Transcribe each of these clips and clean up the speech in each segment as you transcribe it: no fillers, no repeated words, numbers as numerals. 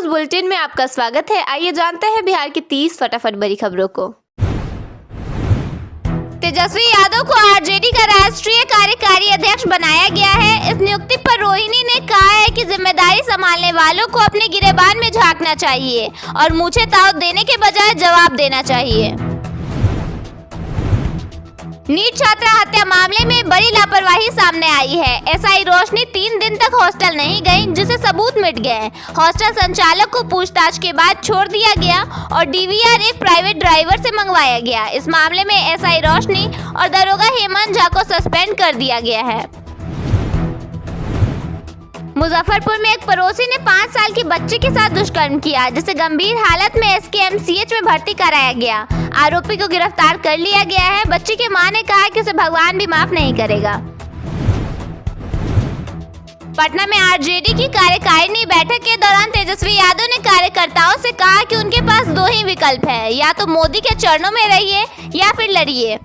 News bulletin में आपका स्वागत है। आइए जानते हैं बिहार की 30 फटाफट बड़ी खबरों को। तेजस्वी यादव को आरजेडी का राष्ट्रीय कार्यकारी अध्यक्ष बनाया गया है। इस नियुक्ति पर रोहिणी ने कहा है कि जिम्मेदारी संभालने वालों को अपने गिरेबान में झांकना चाहिए और मूछें ताव देने के बजाय जवाब देना चाहिए। नीट छात्रा हत्या मामले में बड़ी लापरवाही सामने आई है। एसआई रोशनी 3 दिन तक हॉस्टल नहीं गई, जिससे सबूत मिट गए। हॉस्टल संचालक को पूछताछ के बाद छोड़ दिया गया और डीवीआर एक प्राइवेट ड्राइवर से मंगवाया गया। इस मामले में एसआई रोशनी और दरोगा हेमंत झा को सस्पेंड कर दिया गया है। मुजफ्फरपुर में एक पड़ोसी ने 5 साल की बच्ची के साथ दुष्कर्म किया, जिसे गंभीर हालत में एसकेएमसीएच में भर्ती कराया गया। आरोपी को गिरफ्तार कर लिया गया है। बच्ची की मां ने कहा कि उसे भगवान भी माफ नहीं करेगा। पटना में आरजेडी की कार्यकारिणी बैठक के दौरान तेजस्वी यादव ने कार्यकर्ताओं से कहा कि उनके पास 2 ही विकल्प है, या तो मोदी के चरणों में रहिए या फिर लड़िए।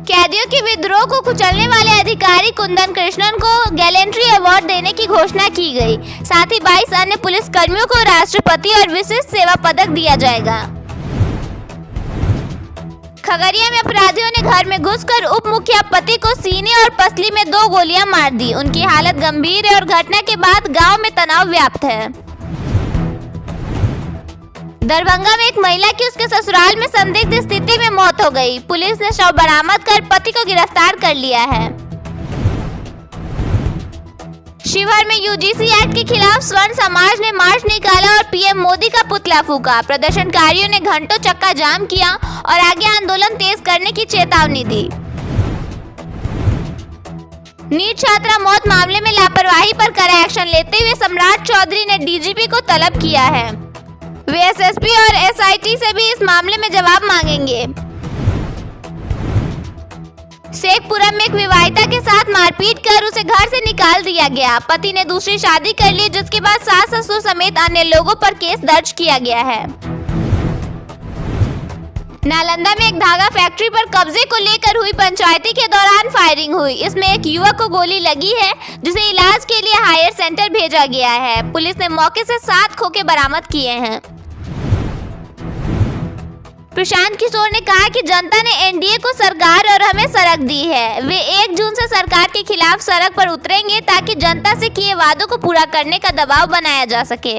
कैदियों के विद्रोह को कुचलने वाले अधिकारी कुंदन कृष्णन को गैलेंट्री अवार्ड देने की घोषणा की गई। साथ ही 22 अन्य पुलिस कर्मियों को राष्ट्रपति और विशिष्ट सेवा पदक दिया जाएगा। खगड़िया में अपराधियों ने घर में घुसकर उप मुखिया पति को सीने और पसली में 2 गोलियां मार दी। उनकी हालत गंभीर है और घटना के बाद गांव में तनाव व्याप्त है। दरभंगा में एक महिला की उसके ससुराल में संदिग्ध स्थिति में मौत हो गई। पुलिस ने शव बरामद कर पति को गिरफ्तार कर लिया है। शिवहर में यूजीसी एक्ट के खिलाफ स्वर्ण समाज ने मार्च निकाला और पीएम मोदी का पुतला फूका। प्रदर्शनकारियों ने घंटों चक्का जाम किया और आगे आंदोलन तेज करने की चेतावनी दी। नीट छात्रा मौत मामले में लापरवाही पर कड़ा एक्शन लेते हुए सम्राट चौधरी ने डीजीपी को तलब किया है। वे एसएसपी और एसआईटी से भी इस मामले में जवाब मांगेंगे। शेखपुरा में एक विवाहिता के साथ मारपीट कर उसे घर से निकाल दिया गया। पति ने दूसरी शादी कर ली, जिसके बाद सास ससुर समेत अन्य लोगों पर केस दर्ज किया गया है। नालंदा में एक धागा फैक्ट्री पर कब्जे को लेकर हुई पंचायती के दौरान फायरिंग हुई। इसमें एक युवक को गोली लगी है, जिसे इलाज के लिए हायर सेंटर भेजा गया है। पुलिस ने मौके से 7 खोखे बरामद किए हैं। प्रशांत किशोर ने कहा कि जनता ने एनडीए को सरकार और हमें सड़क दी है। वे 1 जून से सरकार के खिलाफ सड़क पर उतरेंगे ताकि जनता से किए वादों को पूरा करने का दबाव बनाया जा सके।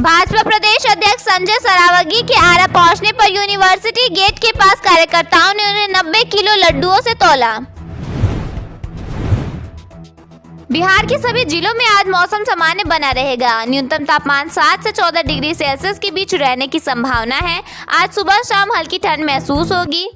भाजपा प्रदेश अध्यक्ष संजय सरावगी के आरा पहुंचने पर यूनिवर्सिटी गेट के पास कार्यकर्ताओं ने उन्हें 90 किलो लड्डुओं से तौला। बिहार के सभी जिलों में आज मौसम सामान्य बना रहेगा। न्यूनतम तापमान 7 से 14 डिग्री सेल्सियस के बीच रहने की संभावना है। आज सुबह शाम हल्की ठंड महसूस होगी।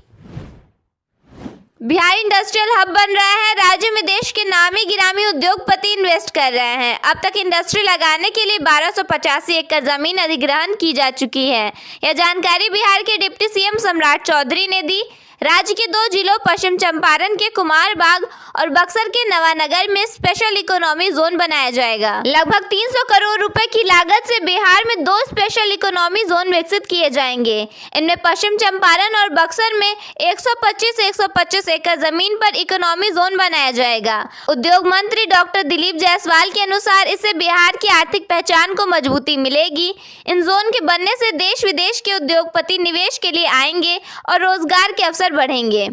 बिहार इंडस्ट्रियल हब बन रहा है। राज्य में देश के नामी गिरामी उद्योगपति इन्वेस्ट कर रहे हैं। अब तक इंडस्ट्री लगाने के लिए 1285 एकड़ जमीन अधिग्रहण की जा चुकी है। यह जानकारी बिहार के डिप्टी सीएम सम्राट चौधरी ने दी। राज्य के 2 जिलों पश्चिम चंपारण के कुमारबाग और बक्सर के नवानगर में स्पेशल इकोनॉमी जोन बनाया जाएगा। लगभग 300 करोड़ रुपए की लागत से बिहार में 2 स्पेशल इकोनॉमी जोन विकसित किए जाएंगे। इनमें पश्चिम चंपारण और बक्सर में 125 एकड़ जमीन पर इकोनॉमी जोन बनाया जाएगा। उद्योग मंत्री डॉक्टर दिलीप जायसवाल के अनुसार इससे बिहार की आर्थिक पहचान को मजबूती मिलेगी। इन जोन के बनने से देश विदेश के उद्योगपति निवेश के लिए आएंगे और रोजगार के अवसर बढ़ेंगे।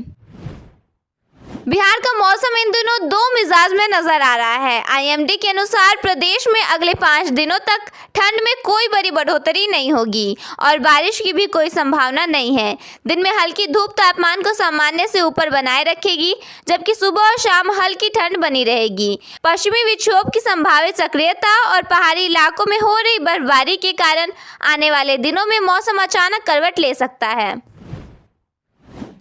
बिहार का मौसम इन दिनों 2 मिजाज में नजर आ रहा है। आईएमडी के अनुसार प्रदेश में अगले 5 दिनों तक ठंड में कोई बड़ी बढ़ोतरी नहीं होगी और बारिश की भी कोई संभावना नहीं है। दिन में हल्की धूप तापमान को सामान्य से ऊपर बनाए रखेगी, जबकि सुबह और शाम हल्की ठंड बनी रहेगी। पश्चिमी विक्षोभ की संभावित सक्रियता और पहाड़ी इलाकों में हो रही बर्फबारी के कारण आने वाले दिनों में मौसम अचानक करवट ले सकता है।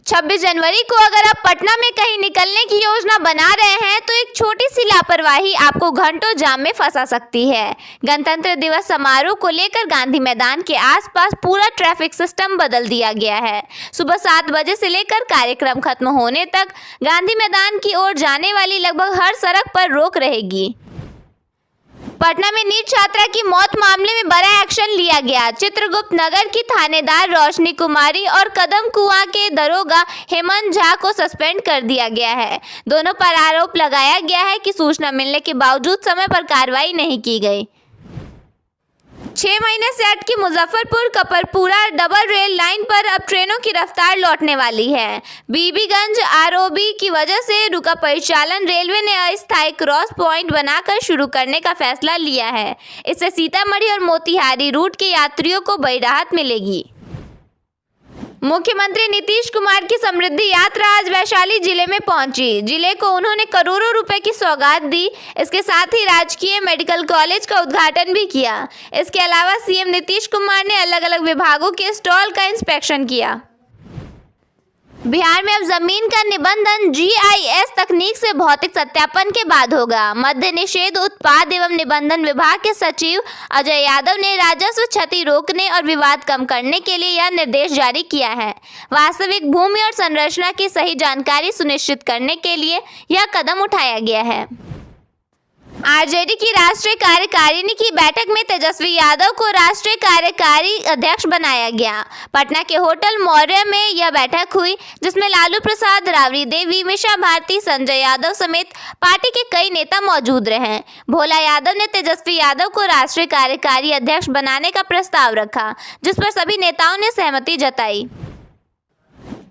26 जनवरी को अगर आप पटना में कहीं निकलने की योजना बना रहे हैं तो एक छोटी सी लापरवाही आपको घंटों जाम में फंसा सकती है। गणतंत्र दिवस समारोह को लेकर गांधी मैदान के आसपास पूरा ट्रैफिक सिस्टम बदल दिया गया है। सुबह 7 बजे से लेकर कार्यक्रम खत्म होने तक गांधी मैदान की ओर जाने वाली लगभग हर सड़क पर रोक रहेगी। पटना में नीट छात्रा की मौत मामले में बड़ा एक्शन लिया गया। चित्रगुप्त नगर की थानेदार रोशनी कुमारी और कदम कुआं के दरोगा हेमंत झा को सस्पेंड कर दिया गया है। दोनों पर आरोप लगाया गया है कि सूचना मिलने के बावजूद समय पर कार्रवाई नहीं की गई। 6 महीने से अटकी Muzaffarpur Kaparpura double rail line पर अब ट्रेनों की रफ्तार लौटने वाली है। बीबीगंज आरओबी की वजह से रुका परिचालन रेलवे ने अस्थायी क्रॉस पॉइंट बनाकर शुरू करने का फैसला लिया है। इससे सीतामढ़ी और मोतिहारी रूट के यात्रियों को बड़ी राहत मिलेगी। मुख्यमंत्री नीतीश कुमार की समृद्धि यात्रा आज वैशाली जिले में पहुंची। जिले को उन्होंने करोड़ों रुपए की सौगात दी। इसके साथ ही राजकीय मेडिकल कॉलेज का उद्घाटन भी किया। इसके अलावा सीएम नीतीश कुमार ने अलग अलग विभागों के स्टॉल का इंस्पेक्शन किया। बिहार में अब जमीन का निबंधन GIS तकनीक से भौतिक सत्यापन के बाद होगा। मद्य निषेध उत्पाद एवं निबंधन विभाग के सचिव अजय यादव ने राजस्व क्षति रोकने और विवाद कम करने के लिए यह निर्देश जारी किया है। वास्तविक भूमि और संरचना की सही जानकारी सुनिश्चित करने के लिए यह कदम उठाया गया है। आरजेडी की राष्ट्रीय कार्यकारिणी की बैठक में तेजस्वी यादव को राष्ट्रीय कार्यकारी अध्यक्ष बनाया गया। पटना के होटल मौर्य में यह बैठक हुई, जिसमें लालू प्रसाद, राबड़ी देवी, मीसा भारती, संजय यादव समेत पार्टी के कई नेता मौजूद रहे। भोला यादव ने तेजस्वी यादव को राष्ट्रीय कार्यकारी अध्यक्ष बनाने का प्रस्ताव रखा, जिस पर सभी नेताओं ने सहमति जताई।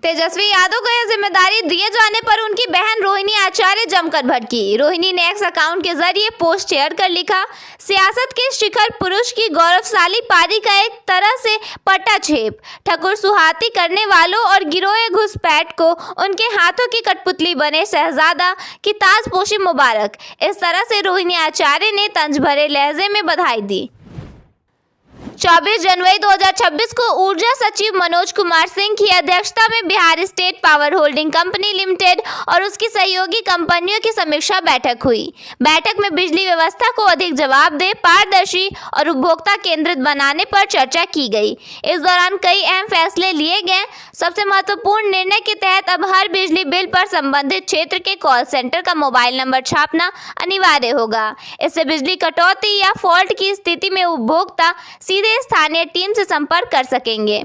तेजस्वी यादव को यह जिम्मेदारी दिए जाने पर उनकी बहन रोहिणी आचार्य जमकर भड़की। रोहिणी ने एक्स अकाउंट के जरिए पोस्ट शेयर कर लिखा, सियासत के शिखर पुरुष की गौरवशाली पारी का एक तरह से पट्टाछेप। ठकुर सुहाती करने वालों और गिरोह घुसपैठ को उनके हाथों की कठपुतली बने शहजादा की ताजपोशी मुबारक। इस तरह से रोहिणी आचार्य ने तंज भरे लहजे में बधाई दी। 24 जनवरी 2026 को ऊर्जा सचिव मनोज कुमार सिंह की अध्यक्षता में Bihar state power holding company limited और उसकी सहयोगी कंपनियों की समीक्षा बैठक हुई। बैठक में बिजली व्यवस्था को अधिक जवाबदेह, पारदर्शी और उपभोक्ता केंद्रित बनाने पर चर्चा की गई। इस दौरान कई अहम फैसले लिए गए। सबसे महत्वपूर्ण निर्णय के तहत अब हर बिजली बिल पर संबंधित क्षेत्र के कॉल सेंटर का मोबाइल नंबर छापना अनिवार्य होगा। इससे बिजली कटौती या फॉल्ट की स्थिति में उपभोक्ता सीधे स्थानीय टीम से संपर्क कर सकेंगे।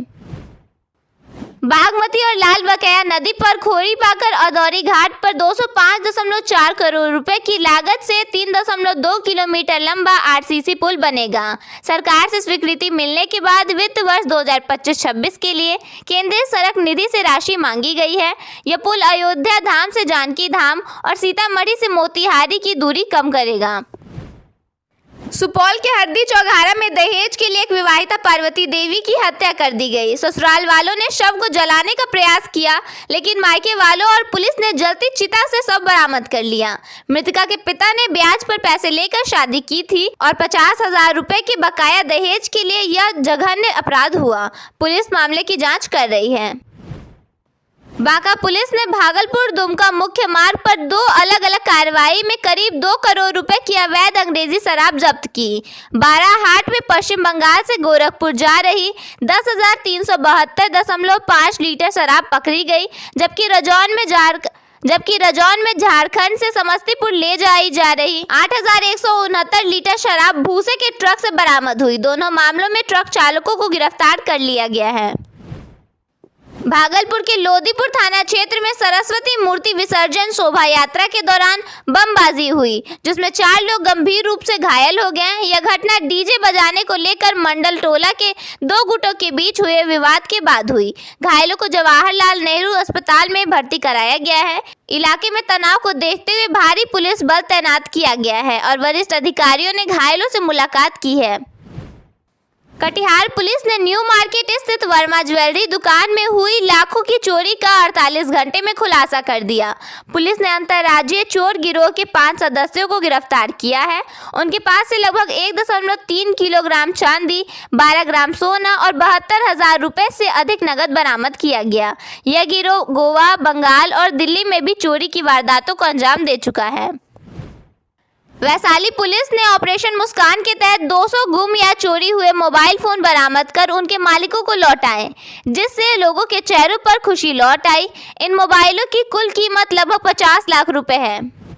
बागमती और लाल बकैया नदी पर खोरी पाकर अदौरी घाट पर 205.4 करोड़ रुपए की लागत से 3.2 किलोमीटर लंबा RCC पुल बनेगा। सरकार से स्वीकृति मिलने के बाद वित्त वर्ष 2025-26 के लिए केंद्रीय सड़क निधि से राशि मांगी गई है। यह पुल अयोध्या धाम से जानकी धाम और सीतामढ़ी से मोतिहारी की दूरी कम करेगा। सुपौल के हरदी चौघारा में दहेज के लिए एक विवाहिता पार्वती देवी की हत्या कर दी गई। ससुराल वालों ने शव को जलाने का प्रयास किया, लेकिन मायके वालों और पुलिस ने जलती चिता से शव बरामद कर लिया। मृतका के पिता ने ब्याज पर पैसे लेकर शादी की थी और 50,000 रुपए के बकाया दहेज के लिए यह जघन्य अपराध हुआ। पुलिस मामले की जाँच कर रही है। बांका पुलिस ने भागलपुर दुमका मुख्य मार्ग पर 2 अलग अलग कार्रवाई में करीब 2 करोड़ रुपए की अवैध अंग्रेजी शराब जब्त की। बाराहाट में पश्चिम बंगाल से गोरखपुर जा रही 10,372.5 लीटर शराब पकड़ी गई, जबकि रजौन में झारखंड से समस्तीपुर ले जाई जा रही 8,169 लीटर शराब भूसे के ट्रक से बरामद हुई। दोनों मामलों में ट्रक चालकों को गिरफ्तार कर लिया गया है। भागलपुर के लोदीपुर थाना क्षेत्र में सरस्वती मूर्ति विसर्जन शोभा यात्रा के दौरान बमबाजी हुई, जिसमें 4 लोग गंभीर रूप से घायल हो गए। यह घटना डीजे बजाने को लेकर मंडल टोला के 2 गुटों के बीच हुए विवाद के बाद हुई। घायलों को जवाहरलाल नेहरू अस्पताल में भर्ती कराया गया है। इलाके में तनाव को देखते हुए भारी पुलिस बल तैनात किया गया है और वरिष्ठ अधिकारियों ने घायलों से मुलाकात की है। कटिहार पुलिस ने न्यू मार्केट स्थित वर्मा ज्वेलरी दुकान में हुई लाखों की चोरी का 48 घंटे में खुलासा कर दिया। पुलिस ने अंतर्राज्यीय चोर गिरोह के 5 सदस्यों को गिरफ्तार किया है। उनके पास से लगभग 1.3 किलोग्राम चांदी, 12 ग्राम सोना और 72,000 रुपए से अधिक नकद बरामद किया गया। यह गिरोह गोवा, बंगाल और दिल्ली में भी चोरी की वारदातों को अंजाम दे चुका है। वैशाली पुलिस ने ऑपरेशन मुस्कान के तहत 200 गुम या चोरी हुए मोबाइल फोन बरामद कर उनके मालिकों को लौटाए, जिससे लोगों के चेहरों पर खुशी लौट आई। इन मोबाइलों की कुल कीमत लगभग 50 लाख रुपए है।